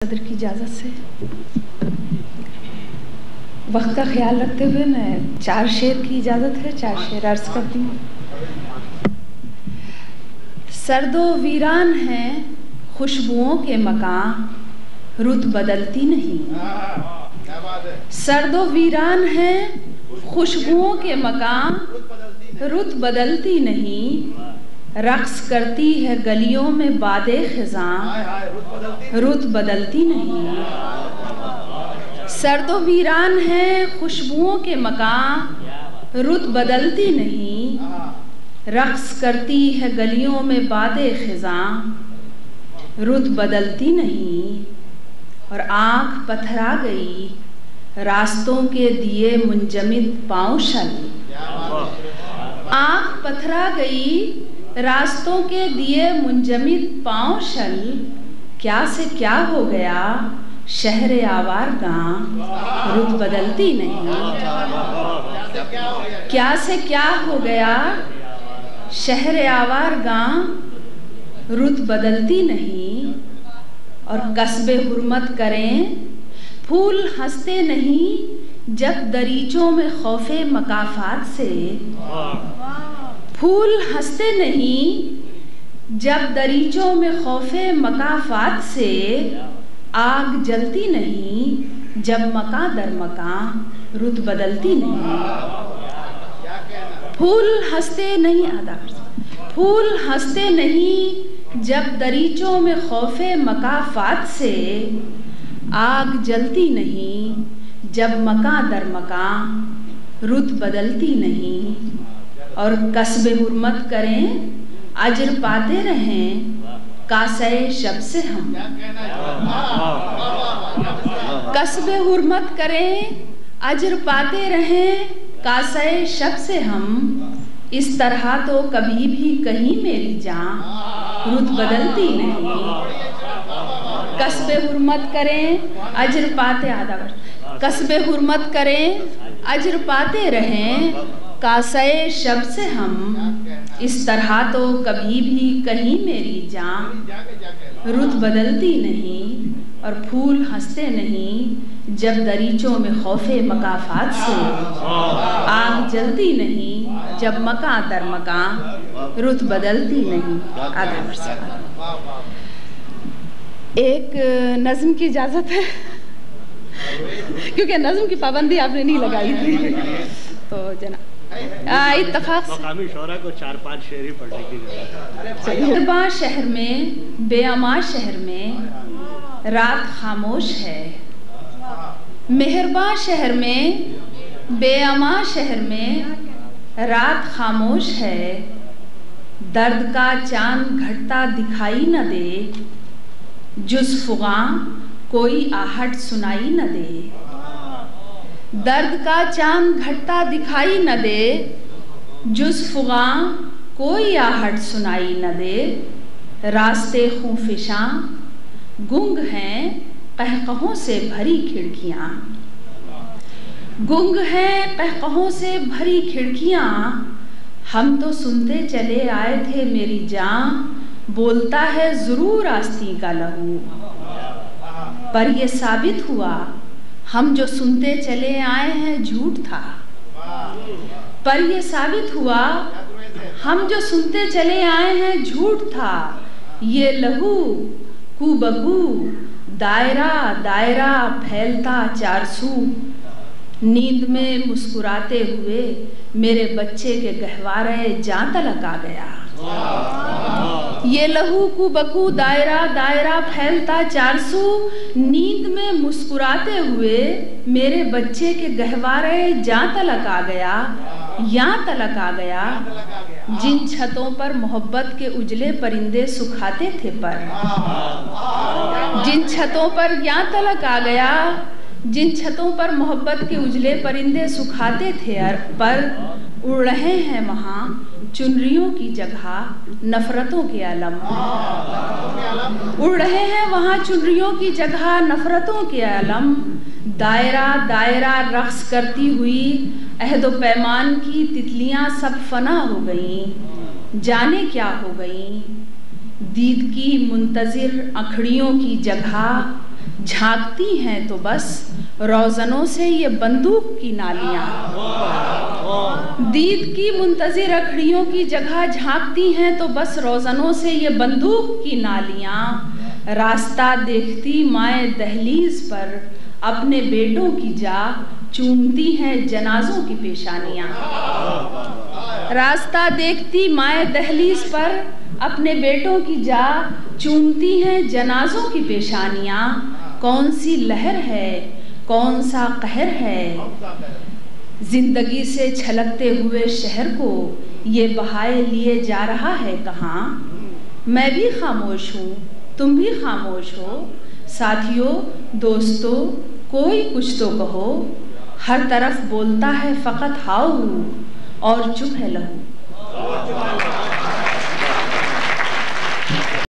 सदर की इजाज़त से वक्त का ख्याल रखते हुए मैं 4 शेर की इजाज़त है, 4 शेर अर्ज करती हूँ। सर्दो वीरान हैं खुशबुओं के मकान, रुत बदलती नहीं। सर्दो वीरान हैं खुशबुओं के मकान, रुत बदलती नहीं। रक्स करती है गलियों में बादे खिज़ां, रुत बदलती नहीं। सर्दो वीरान हैं खुशबुओं के मकान, रुत बदलती नहीं। रक्स करती है गलियों में बादे खिज़ां, रुत बदलती नहीं। और आँख पथरा गई रास्तों के दिए मुंजमिद पाँव शल। आँख पथरा गई रास्तों के दिए मुंजमिद पाँव शल। क्या से क्या हो गया शहर आवार गाँ, रुत बदलती नहीं। क्या से क्या हो गया शहर आवार गाँ, रुत बदलती नहीं। और कस्बे हुर्मत करें फूल हंसते नहीं जब दरीचों में खौफे मकाफात से। फूल हंसते नहीं जब दरीचों में खौफे मकाफात से। आग जलती नहीं जब मका दर मका, रुत बदलती नहीं। फूल हंसते नहीं फूल हंसते नहीं जब दरीचों में खौफे मकाफात से। आग जलती नहीं जब मका दर मका, रुत बदलती नहीं। और कस्बे हुर्मत करें अजर पाते रहें कासे शब से हम। कस्बे हुर्मत करें अजर पाते रहें कासे शब से हम। इस तरह तो कभी भी कहीं मेरी जान, रुत बदलती नहीं। कस्बे हुर्मत करें अजर पाते कस्बे हुर्मत करें अजर पाते रहें कासे शब से हम। इस तरह तो कभी भी कहीं मेरी जान, रुत बदलती नहीं। और फूल हंसते नहीं जब दरीचों में खौफे मकाफात से। आग जलती नहीं जब मका दर मका, रुत बदलती नहीं। आधा वर्ष एक नज़्म की इजाज़त है क्योंकि नज़्म की पाबंदी आपने नहीं लगाई थी तो जना इत्तफाक से मकामी शोरा को 4-5 शेर ही पढ़ने की जरूरत है। मेहरबां शहर में बेअमा शहर में रात खामोश है। मेहरबां शहर में बेअमा शहर में रात खामोश है। दर्द का चांद घटता दिखाई न दे, जुज़ फुगां कोई आहट सुनाई न दे। दर्द का चांद घटता दिखाई न दे, जुज़ फुगां कोई आहट सुनाई न दे। रास्ते खूफिशां गुंग हैं कहकहों से भरी खिड़कियाँ। गुंग हैं कहकहों से भरी खिड़कियाँ। हम तो सुनते चले आए थे मेरी जान, बोलता है ज़रूर आस्तीं का लहू। पर ये साबित हुआ हम जो सुनते चले आए हैं झूठ था। पर ये साबित हुआ हम जो सुनते चले आए हैं झूठ था। ये लहू कुबकू दायरा दायरा फैलता चारसू। नींद में मुस्कुराते हुए मेरे बच्चे के गहवारे जां तलक आ गया। ये लहू कुबकू दायरा दायरा फैलता चारसू। नींद में मुस्कुराते हुए मेरे बच्चे के गहवारे जां तलक आ गया, यहाँ तलक आ गया। जिन छतों पर मोहब्बत के उजले परिंदे सुखाते थे पर। जिन छतों पर यहाँ तलक आ गया, जिन छतों पर मोहब्बत के उजले परिंदे सुखाते थे पर। उड़ रहे हैं वहाँ चुनरियों की जगह नफरतों के अलम। उड़ रहे हैं वहाँ चुनरियों की जगह नफरतों के अलम। दायरा दायरा रक्स करती हुई अहदो पैमान की तितलियाँ सब फना हो गईं, जाने क्या हो गईं। दीद की मुंतज़िर अखड़ियों की जगह झांकती हैं तो बस रोज़नों से ये बंदूक की नालियां। दीद की मुंतज़िर रखड़ियों की जगह झांकती हैं तो बस रोज़नों से ये बंदूक की नालियां। रास्ता देखती माए दहलीज पर अपने बेटों की जा चूमती हैं जनाजों की पेशानियां। रास्ता देखती माए दहलीज पर अपने बेटों की जा चूमती हैं जनाजों की पेशानियां। कौन सी लहर है, कौन सा कहर है, जिंदगी से छलकते हुए शहर को ये बहाए लिए जा रहा है कहाँ। मैं भी खामोश हूँ, तुम भी खामोश हो, साथियों दोस्तों कोई कुछ तो कहो। हर तरफ बोलता है फ़कत हाउ और चुप है लहू।